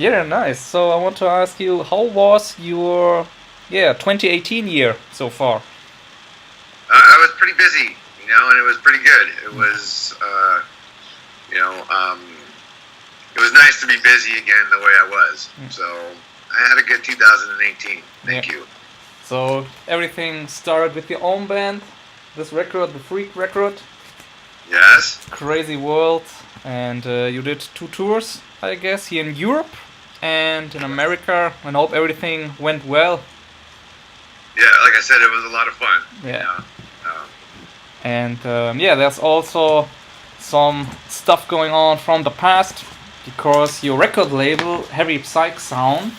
Yeah, nice. So I want to ask you, how was your 2018 year so far? I was pretty busy, and it was pretty good. It was, you know, um, it was nice to be busy again the way I was. So I had a good 2018. Thank you. So everything started with your own band, this record, the Freak record. Yes. Crazy World, and you did 2 tours, I guess, here in Europe and in America. I hope everything went well. Yeah, like I said, it was a lot of fun. Yeah. And there's also some stuff going on from the past, because your record label, Heavy Psych Sounds,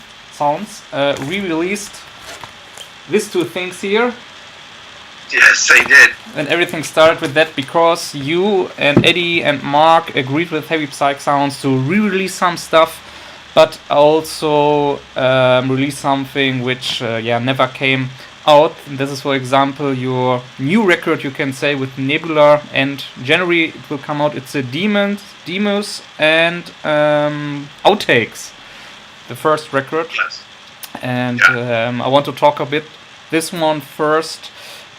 re-released these 2 things here. Yes, I did. And everything started with that because you and Eddie and Mark agreed with Heavy Psych Sounds to re-release some stuff, but also release something which never came out. And this is, for example, your new record, you can say, with Nebula, and January it will come out. It's a Demos and Outtakes, the first record. Yes. And I want to talk a bit this one first.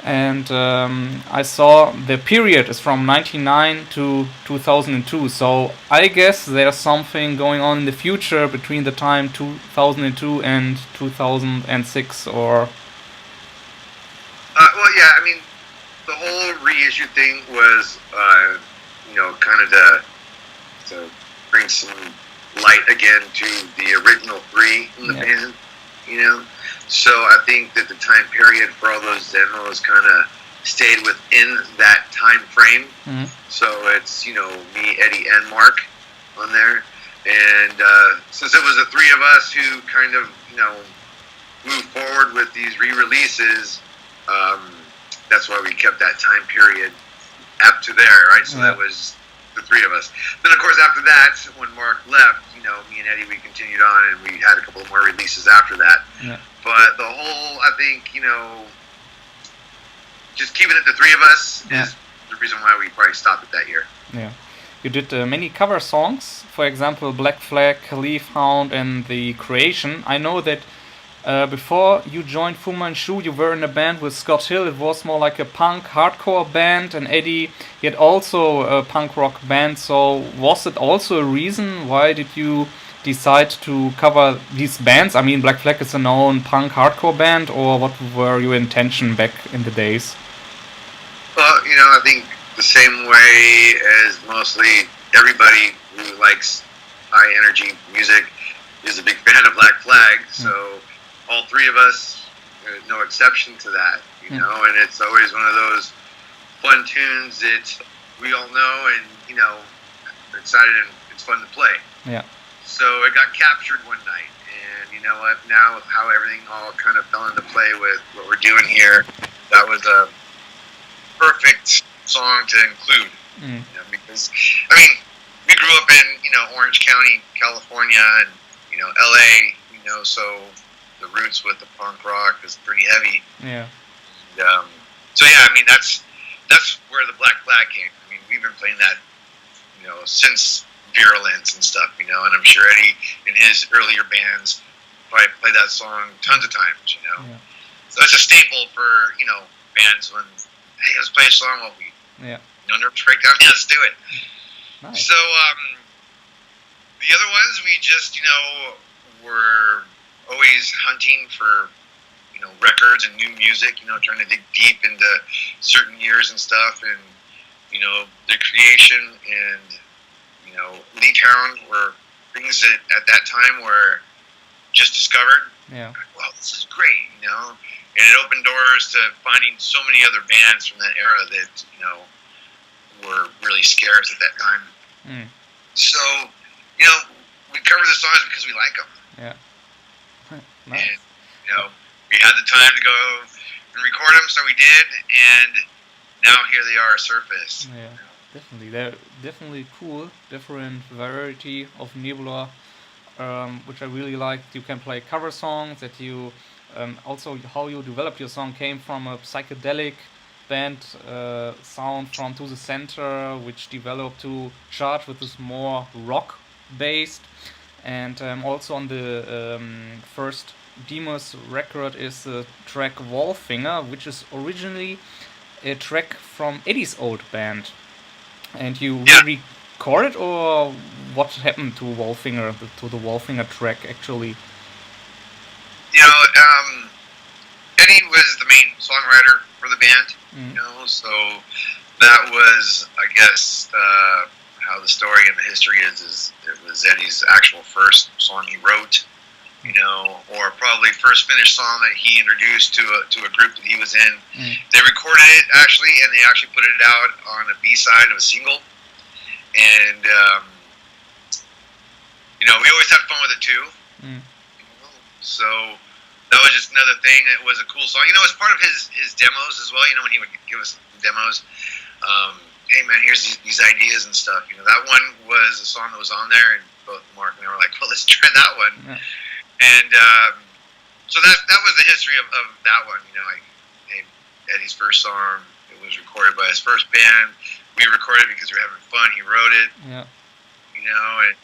And I saw the period is from 1999 to 2002, so I guess there's something going on in the future between the time 2002 and 2006, or... Well, yeah, I mean, the whole reissue thing was, kind of to bring some light again to the original 3 in the band, So I think that the time period for all those demos kind of stayed within that time frame. Mm-hmm. So it's, me, Eddie, and Mark on there. And since it was the 3 of us who kind of, moved forward with these re-releases, that's why we kept that time period up to there, right? So that was the 3 of us. Then, of course, after that, when Mark left, me and Eddie, we continued on, and we had a couple more releases after that. Yeah. But the whole, I think, just keeping it the 3 of us is the reason why we probably stopped it that year. Yeah. You did many cover songs, for example, Black Flag, Leaf Hound, and The Creation. I know that before you joined Fu Manchu, you were in a band with Scott Hill. It was more like a punk hardcore band, and Eddie, he had also a punk rock band. So was it also a reason why did you decide to cover these bands? I mean, Black Flag is a known punk hardcore band, or what were your intention back in the days? Well, I think the same way as mostly everybody who likes high energy music is a big fan of Black Flag. So all 3 of us, no exception to that, and it's always one of those fun tunes that we all know and, are excited and it's fun to play. Yeah. So it got captured one night, and you know what, now with how everything all kind of fell into play with what we're doing here, that was a perfect song to include, because, I mean, we grew up in, Orange County, California, and, LA, so the roots with the punk rock is pretty heavy. Yeah. And, so yeah, I mean, that's where the Black Flag came. I mean, we've been playing that, since Virulence and stuff, and I'm sure Eddie in his earlier bands probably played that song tons of times, Yeah. So it's a staple for, bands when, hey, let's play a song while we, nervous breakdown, yeah, let's do it. Nice. So, the other ones, we just, were always hunting for, records and new music, trying to dig deep into certain years and stuff, and, The Creation and, Leetown were things that at that time were just discovered. Yeah. Well, this is great, and it opened doors to finding so many other bands from that era that, were really scarce at that time. So, we cover the songs because we like them. Yeah. Nice. And, we had the time to go and record them, so we did, and now here they are surfaced. Yeah, definitely. They're definitely cool, different variety of Nebula, which I really liked. You can play cover songs, that you also how you developed your song came from a psychedelic band sound from To the Center, which developed to chart with this more rock based. And also on the first Demos record is the track Wallfinger, which is originally a track from Eddie's old band. And you re-recorded, or what happened to Wallfinger, to the Wallfinger track actually? You know, Eddie was the main songwriter for the band, you know, so that was, I guess, how the story and the history is it was Eddie's actual first song he wrote, you know, or probably first finished song that he introduced to a group that he was in. They recorded it, actually, and they actually put it out on a B-side of a single. And, you know, we always had fun with it, too. You know? So that was just another thing. It was a cool song. You know, it's part of his demos as well, you know, when he would give us demos. Hey man, here's these ideas and stuff. You know, that one was a song that was on there, and both Mark and I were like, well, let's try that one. And so that was the history of that one. You know, Eddie's first song, it was recorded by his first band. We recorded it because we were having fun. He wrote it. You know, and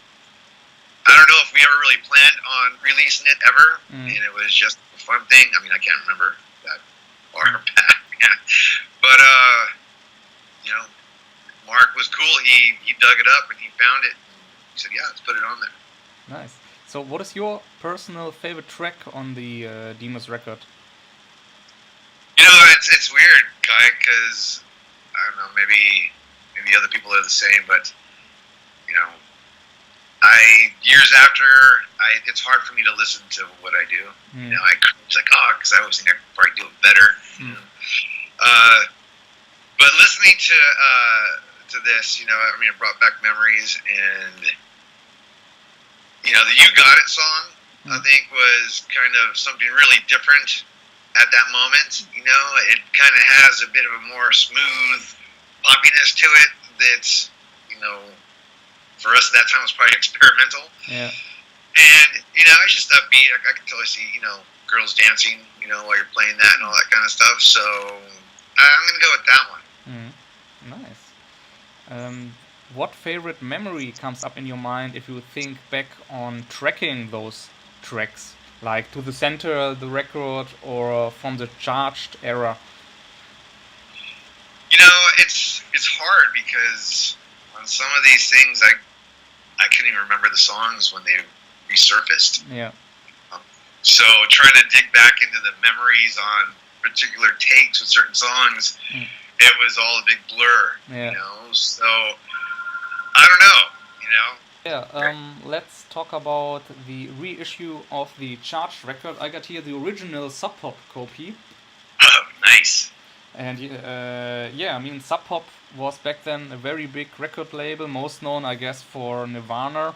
I don't know if we ever really planned on releasing it ever, and it was just a fun thing. I mean, I can't remember that far back, but you know, Mark was cool. He dug it up and he found it. And he said, "Yeah, let's put it on there." Nice. So, what is your personal favorite track on the Demos record? You know, it's weird, Kai, because I don't know. Maybe other people are the same, but you know, years after, it's hard for me to listen to what I do. You know, it's like, because I always think I could probably do it better. You know? But listening to this, you know, I mean, it brought back memories, and you know, the "You Got It" song, I think, was kind of something really different at that moment. You know, it kind of has a bit of a more smooth poppiness to it. That's, you know, for us at that time was probably experimental. And you know, it's just upbeat. I can totally see, you know, girls dancing, you know, while you're playing that and all that kind of stuff. So I'm gonna go with that one. Nice. What favorite memory comes up in your mind if you think back on tracking those tracks, like To the Center, the record, or from the Charged era? You know, it's hard because on some of these things, I couldn't even remember the songs when they resurfaced. So trying to dig back into the memories on particular takes with certain songs, it was all a big blur. You know, so I don't know. You know. Let's talk about the reissue of the Charged record. I got here the original Sub Pop copy. Oh, nice. And I mean, Sub Pop was back then a very big record label, most known, I guess, for Nirvana.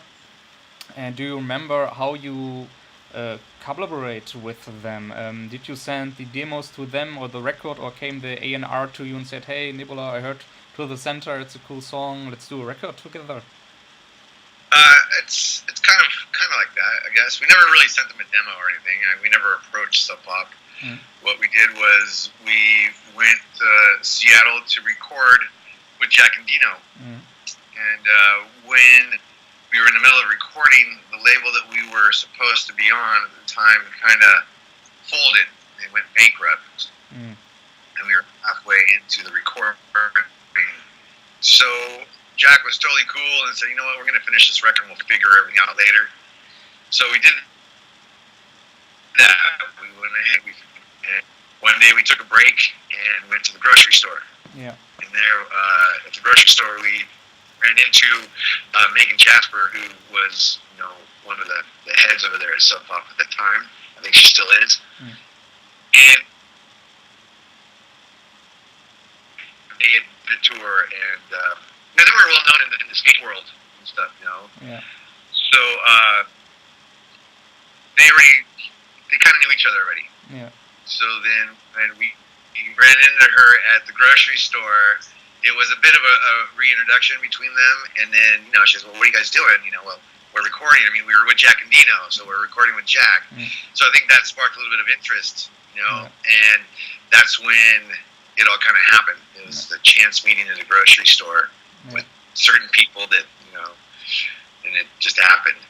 And do you remember how you collaborate with them? Did you send the demos to them or the record, or came the A&R to you and said, "Hey, Nebula, I heard To the Center, it's a cool song, let's do a record together"? It's kind of like that, I guess. We never really sent them a demo or anything. We never approached Sub Pop. What we did was we went to Seattle to record with Jack and Dino. And when we were in the middle of recording, the label that we were supposed to be on at the time kind of folded. They went bankrupt. And we were halfway into the recording. So Jack was totally cool and said, "You know what, we're going to finish this record and we'll figure everything out later." So we did that. We went ahead. And one day we took a break and went to the grocery store. And there at the grocery store we ran into Megan Jasper, who was, you know, one of the heads over there at Sub Pop at the time. I think she still is. And they had the tour, and you know, they were well known in the skate world and stuff, you know. So they kind of knew each other already. So then when we ran into her at the grocery store, it was a bit of a reintroduction between them. And then, you know, she says, "Well, what are you guys doing?" You know, "Well, we're recording." I mean, we were with Jack and Dino, so we're recording with Jack. So I think that sparked a little bit of interest, you know. And that's when it all kind of happened. It was the chance meeting at a grocery store with certain people that, you know, and it just happened.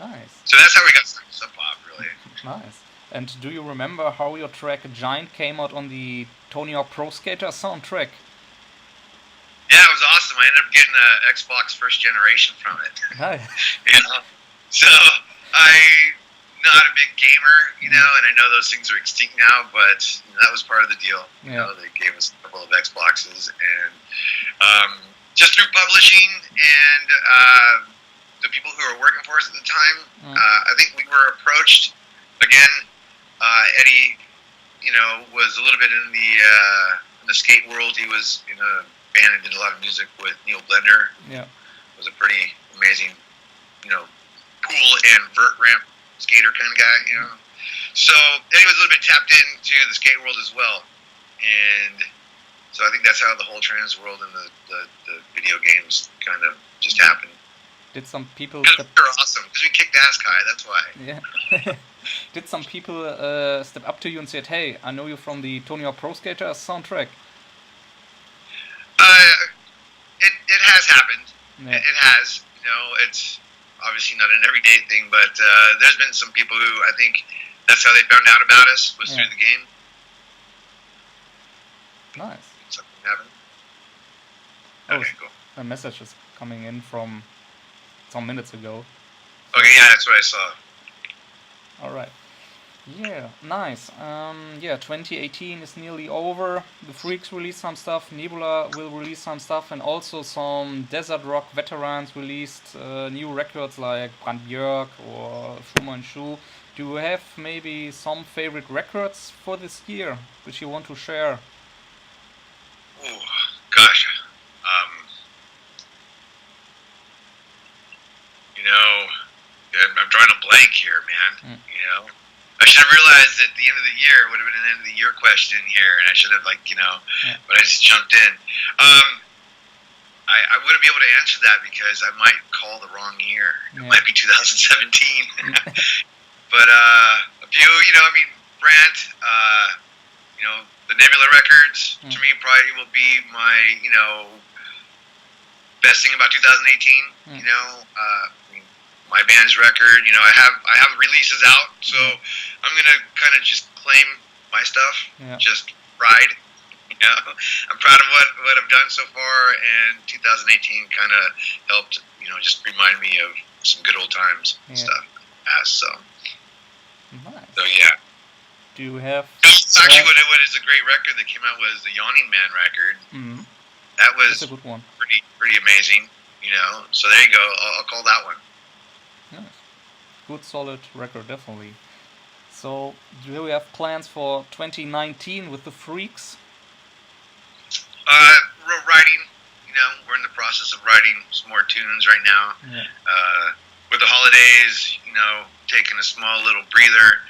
Nice. So that's how we got started Sub Pop, really. Nice. And do you remember how your track Giant came out on the Tony Hawk Pro Skater soundtrack? Yeah, it was awesome. I ended up getting an Xbox first generation from it. Hi. You know? So I'm not a big gamer, you know, and I know those things are extinct now, but you know, that was part of the deal. You know, they gave us a couple of Xboxes, and just through publishing and the people who were working for us at the time, I think we were approached again. Eddie, you know, was a little bit in the skate world. He was in a band and did a lot of music with Neil Blender. Yeah, was a pretty amazing, you know, pool and vert ramp skater kind of guy, you know. So Eddie was a little bit tapped into the skate world as well, and so I think that's how the whole trans world and the video games kind of just happened. Did some people? Because we were awesome. Because we kicked ass, Kai. That's why. Yeah. Did some people step up to you and said, "Hey, I know you from the Tony Hawk Pro Skater soundtrack"? It has happened. Yeah. It has. You know, it's obviously not an everyday thing, but there's been some people who I think that's how they found out about us was through the game. Nice. Something happened. Okay, cool. A message is coming in from some minutes ago. Okay, yeah, that's what I saw. All right. Yeah, nice. Yeah, 2018 is nearly over. The Freaks released some stuff. Nebula will release some stuff, and also some desert rock veterans released new records like Brandbjörk or Fu Manchu. Do you have maybe some favorite records for this year which you want to share? Oh gosh, you know, I'm drawing a blank here, man. You know. I should have realized at the end of the year, it would have been an end of the year question here, and I should have, like, you know, but I just jumped in. I wouldn't be able to answer that because I might call the wrong year. It might be 2017. But a few, you know, I mean, Brant, you know, the Nebula records, to me, probably will be my, you know, best thing about 2018, you know. My band's record, you know, I have releases out, so I'm gonna kind of just claim my stuff, just ride. You know, I'm proud of what I've done so far, and 2018 kind of helped, you know, just remind me of some good old times and stuff. So, nice. So yeah. Do you have? Actually, what is a great record that came out was the Yawning Man record. That was That's a good one. Pretty amazing. You know, so there you go. I'll call that one. Nice. Good solid record, definitely. So, do you have plans for 2019 with the Freaks? Writing, you know, we're in the process of writing some more tunes right now. With the holidays, you know, taking a small little breather.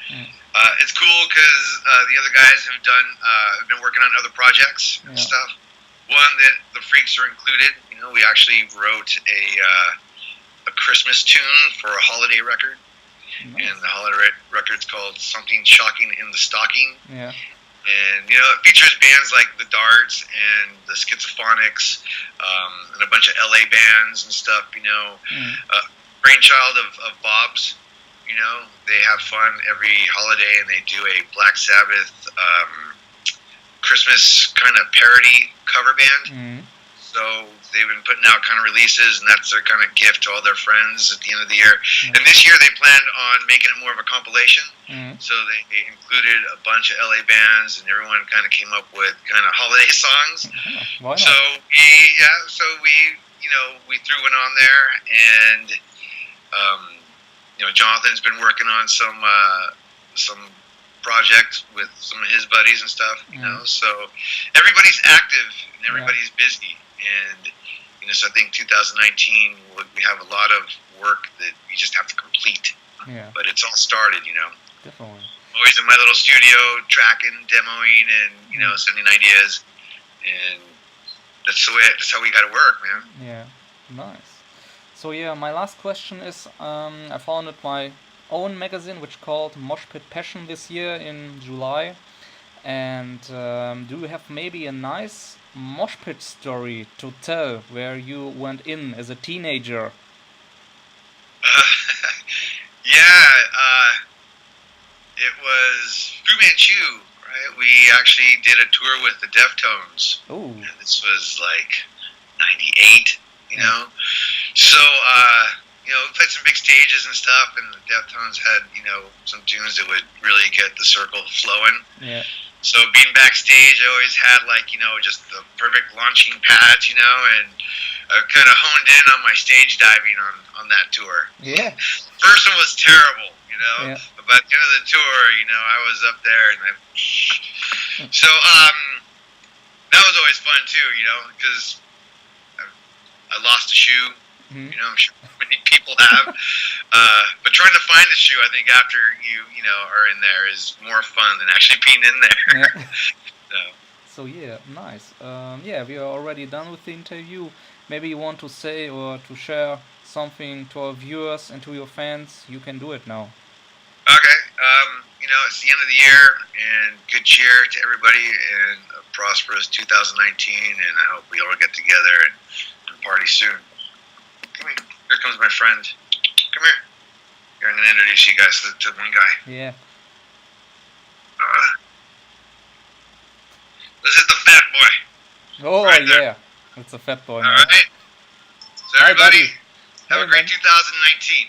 It's cool because the other guys have been working on other projects and stuff. One that the Freaks are included. You know, we actually wrote a Christmas tune for a holiday record, and the holiday record's called Something Shocking in the Stocking. And you know, it features bands like the Darts and the Schizophonics, and a bunch of LA bands and stuff. You know, brainchild of Bob's. You know, they have fun every holiday, and they do a Black Sabbath Christmas kind of parody cover band. So they've been putting out kind of releases, and that's their kind of gift to all their friends at the end of the year. And this year they planned on making it more of a compilation. So they included a bunch of LA bands, and everyone kind of came up with kind of holiday songs. Why not? So we you know, we threw one on there, and you know, Jonathan's been working on some project with some of his buddies and stuff. You know, so everybody's active and everybody's busy. And, you know, so I think 2019, we have a lot of work that we just have to complete. But it's all started, you know. Definitely. Always in my little studio, tracking, demoing, and, you know, sending ideas. And that's how we got to work, man. Yeah, nice. So, yeah, my last question is, I founded my own magazine, which called Moshpit Passion this year in July. And do you have maybe a nice moshpit story to tell where you went in as a teenager? It was Fu Manchu, right? We actually did a tour with the Deftones. Oh. And this was like 98, you know? So, we played some big stages and stuff, and the Deftones had, some tunes that would really get the circle flowing. Yeah. So being backstage, I always had just the perfect launching pads, and I kind of honed in on my stage diving on that tour. Yeah. First one was terrible, Yeah. but by the end of the tour, I was up there, and so that was always fun too, because I lost a shoe. Mhm. I'm sure many people have. But trying to find the shoe, I think, after you are in there is more fun than actually being in there. Yeah. So yeah, nice. We are already done with the interview. Maybe you want to say or to share something to our viewers and to your fans. You can do it now. Okay. It's the end of the year, and good cheer to everybody, and a prosperous 2019, and I hope we all get together and party soon. Come here. Here comes my friend. Come here. Here, I'm going to introduce you guys to one guy. Yeah. This is the fat boy. Oh, right there. yeah. It's a fat boy, All man. right. So Hi, everybody, buddy. have Hey, a great man. 2019.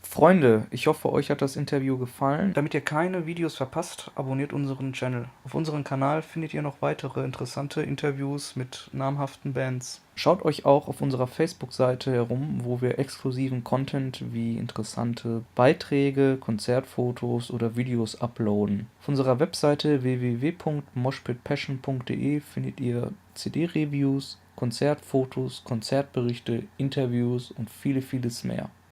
Freunde, ich hoffe, euch hat das Interview gefallen. Damit ihr keine Videos verpasst, abonniert unseren Channel. Auf unserem Kanal findet ihr noch weitere interessante Interviews mit namhaften Bands. Schaut euch auch auf unserer Facebook-Seite herum, wo wir exklusiven Content wie interessante Beiträge, Konzertfotos oder Videos uploaden. Auf unserer Webseite www.moshpitpassion.de findet ihr CD-Reviews, Konzertfotos, Konzertberichte, Interviews und vieles mehr.